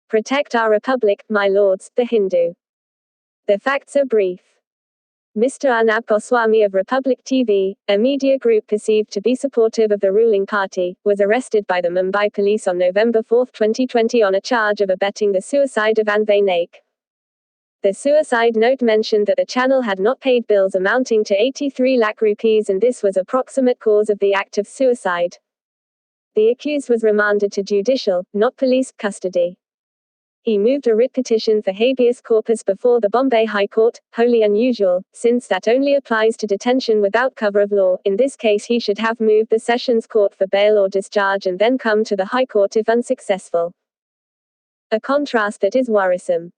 Protect our republic, my lords, The Hindu. The facts are brief. Mr. Arnab Goswami of Republic TV, a media group perceived to be supportive of the ruling party, was arrested by the Mumbai police on November 4, 2020 on a charge of abetting the suicide of Anvay Naik. The suicide note mentioned that the channel had not paid bills amounting to 83 lakh rupees and this was a proximate cause of the act of suicide. The accused was remanded to judicial, not police, custody. He moved a writ petition for habeas corpus before the Bombay High Court, wholly unusual, since that only applies to detention without cover of law. In this case he should have moved the Sessions Court for bail or discharge and then come to the High Court if unsuccessful. A contrast that is worrisome.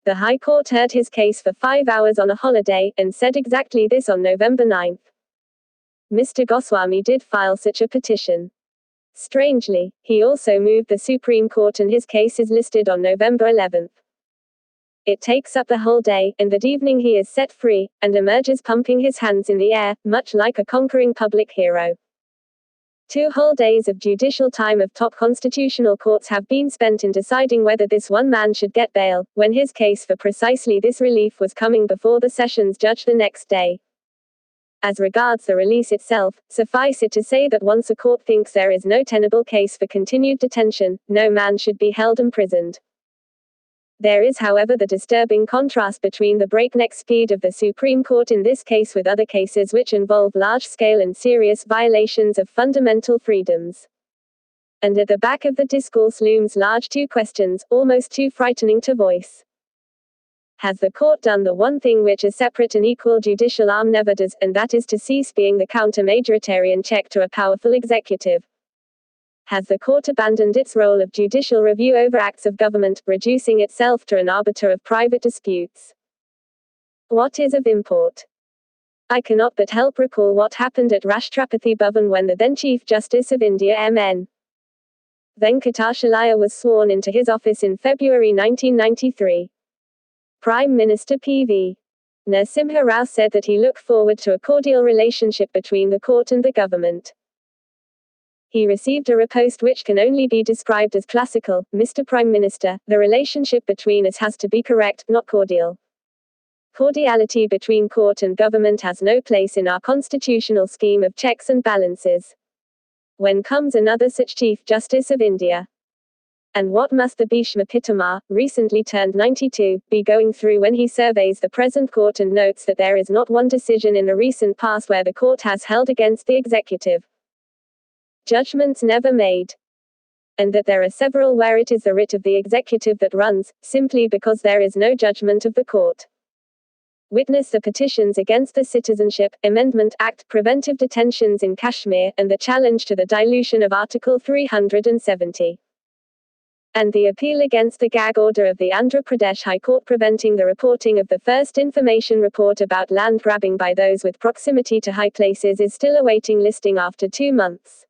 The High Court heard his case for 5 hours on a holiday, and said exactly this on November 9. Mr. Goswami did file such a petition. Strangely, he also moved the Supreme Court and his case is listed on November 11. It takes up the whole day, and that evening he is set free, and emerges pumping his hands in the air, much like a conquering public hero. 2 whole days of judicial time of top constitutional courts have been spent in deciding whether this one man should get bail, when his case for precisely this relief was coming before the sessions judge the next day. As regards the release itself, suffice it to say that once a court thinks there is no tenable case for continued detention, no man should be held imprisoned. There is, however, the disturbing contrast between the breakneck speed of the Supreme Court in this case with other cases which involve large-scale and serious violations of fundamental freedoms. And at the back of the discourse looms large 2 questions, almost too frightening to voice. Has the court done the one thing which a separate and equal judicial arm never does, and that is to cease being the counter-majoritarian check to a powerful executive? Has the court abandoned its role of judicial review over acts of government, reducing itself to an arbiter of private disputes? What is of import? I cannot but help recall what happened at Rashtrapati Bhavan when the then Chief Justice of India M.N. Venkatachalaya was sworn into his office in February 1993. Prime Minister P.V. Narasimha Rao said that he looked forward to a cordial relationship between the court and the government. He received a riposte which can only be described as classical. Mr. Prime Minister, the relationship between us has to be correct, not cordial. Cordiality between court and government has no place in our constitutional scheme of checks and balances. When comes another such Chief Justice of India? And what must the Bhishma Pitama, recently turned 92, be going through when he surveys the present court and notes that there is not one decision in the recent past where the court has held against the executive? Judgments never made. And that there are several where it is the writ of the executive that runs, simply because there is no judgment of the court. Witness the petitions against the Citizenship Amendment Act, preventive detentions in Kashmir, and the challenge to the dilution of Article 370. And the appeal against the gag order of the Andhra Pradesh High Court preventing the reporting of the first information report about land grabbing by those with proximity to high places is still awaiting listing after 2 months.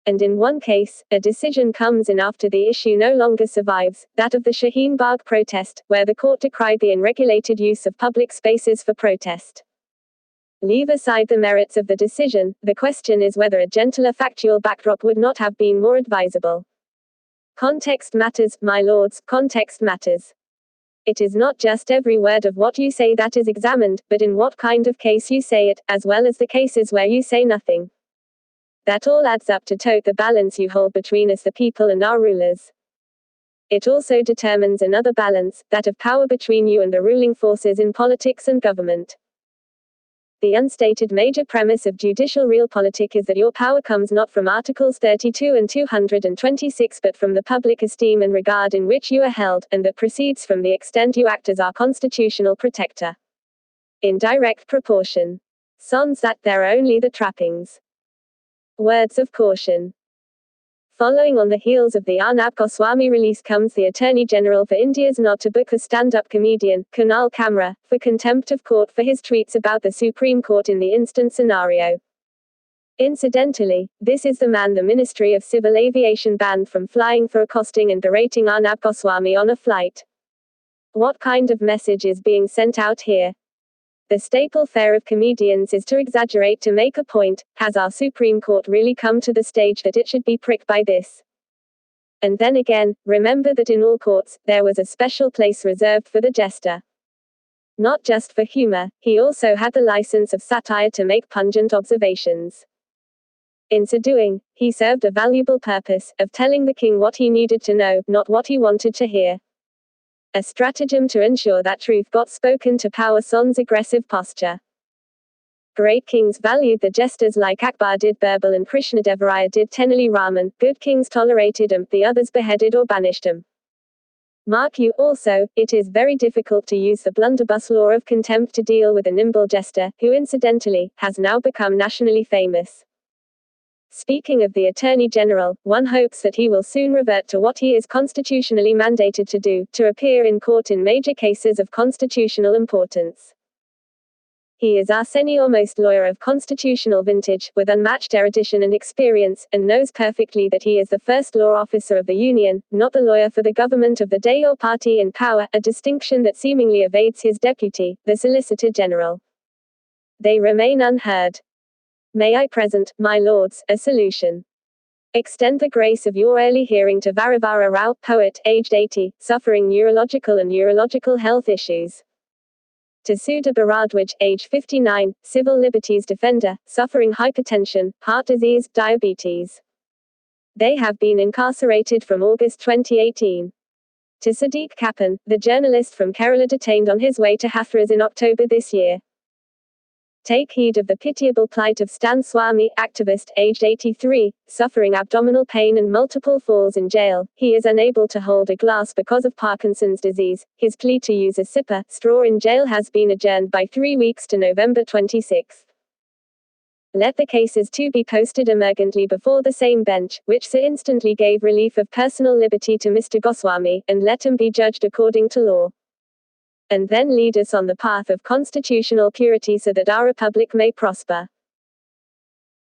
And in one case, a decision comes in after the issue no longer survives, that of the Shaheen Bagh protest, where the court decried the unregulated use of public spaces for protest. Leave aside the merits of the decision, the question is whether a gentler factual backdrop would not have been more advisable. Context matters, my lords, context matters. It is not just every word of what you say that is examined, but in what kind of case you say it, as well as the cases where you say nothing. That all adds up to tote the balance you hold between us the people and our rulers. It also determines another balance, that of power between you and the ruling forces in politics and government. The unstated major premise of judicial realpolitik is that your power comes not from Articles 32 and 226 but from the public esteem and regard in which you are held, and that proceeds from the extent you act as our constitutional protector. In direct proportion. Sans that there are only the trappings. Words of caution. Following on the heels of the Arnab Goswami release comes the Attorney General for India's nod to book a stand-up comedian, Kunal Kamra, for contempt of court for his tweets about the Supreme Court in the instant scenario. Incidentally, this is the man the Ministry of Civil Aviation banned from flying for accosting and berating Arnab Goswami on a flight. What kind of message is being sent out here? The staple fare of comedians is to exaggerate to make a point. Has our Supreme Court really come to the stage that it should be pricked by this? And then again, remember that in all courts, there was a special place reserved for the jester. Not just for humor, he also had the license of satire to make pungent observations. In so doing, he served a valuable purpose, of telling the king what he needed to know, not what he wanted to hear. A stratagem to ensure that truth got spoken to power sans aggressive posture. Great kings valued the jesters like Akbar did Birbal and Krishnadevaraya did Tenali Raman. Good kings tolerated them, the others beheaded or banished them. Mark you also, it is very difficult to use the blunderbuss law of contempt to deal with a nimble jester, who incidentally, has now become nationally famous. Speaking of the Attorney General, one hopes that he will soon revert to what he is constitutionally mandated to do, to appear in court in major cases of constitutional importance. He is our senior-most lawyer of constitutional vintage, with unmatched erudition and experience, and knows perfectly that he is the first law officer of the Union, not the lawyer for the government of the day or party in power, a distinction that seemingly evades his deputy, the Solicitor General. They remain unheard. May I present, my lords, a solution. Extend the grace of your early hearing to Varavara Rao, poet, aged 80, suffering neurological and urological health issues. To Sudha Bharadwaj, age 59, civil liberties defender, suffering hypertension, heart disease, diabetes. They have been incarcerated from August 2018. To Sadiq Kappan, the journalist from Kerala detained on his way to Hathras in October this year. Take heed of the pitiable plight of Stan Swami, activist, aged 83, suffering abdominal pain and multiple falls in jail. He is unable to hold a glass because of Parkinson's disease. His plea to use a sipper straw in jail has been adjourned by 3 weeks to November 26. Let the cases too be posted emergently before the same bench, which so instantly gave relief of personal liberty to Mr. Goswami, and let him be judged according to law. And then lead us on the path of constitutional purity so that our republic may prosper.